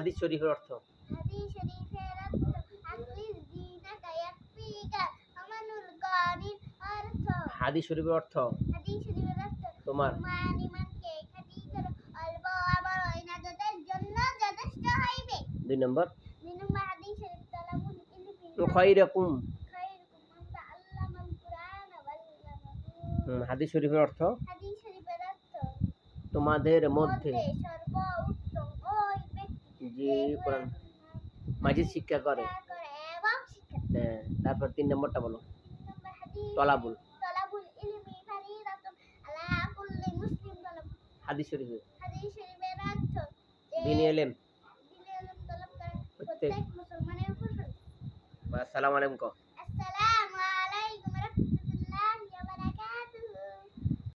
হাদিস শরীফের অর্থ? হাদিস শরীফের অর্থ আকলিস দীনাকা ইয়াকফিকা আমানুল গানির অর্থ। হাদিস শরীফের অর্থ হাদিস শরীফের অর্থ তোমার মান ইমানকে খাঁটি করো, অল্প আমল ইনাজতের জন্য যথেষ্ট হইবে। 2 নম্বর দুই নম্বর হাদিস শরীফ তালাবুল ইলমি খায়রাকুম। খায়রুকুম মান তাআল্লামাল কুরআন ওয়া আল্লামাহু। হাদিস শরীফের অর্থ হাদিস শরীফের অর্থ তোমাদের মধ্যে সর্বোত্তম ওই ব্যক্তি যে কোরআন মাজিদ শিক্ষা করে। এবং শিক্ষা। হ্যাঁ, তারপর 3 নম্বরটা বলো। 3 নম্বর হাদিস তলাবুল তালাবুল ইলমি ফারিদাতুন আলা কুল্লি মুসলিম তলাব। হাদিস শরীফে হাদিস শরীফের অর্থ দ্বীনি ইলম দ্বীনি ইলম তলব করা প্রত্যেক প্রত্যেক মুসলমানের উপর ফরজ। আসসালামু আলাইকুম।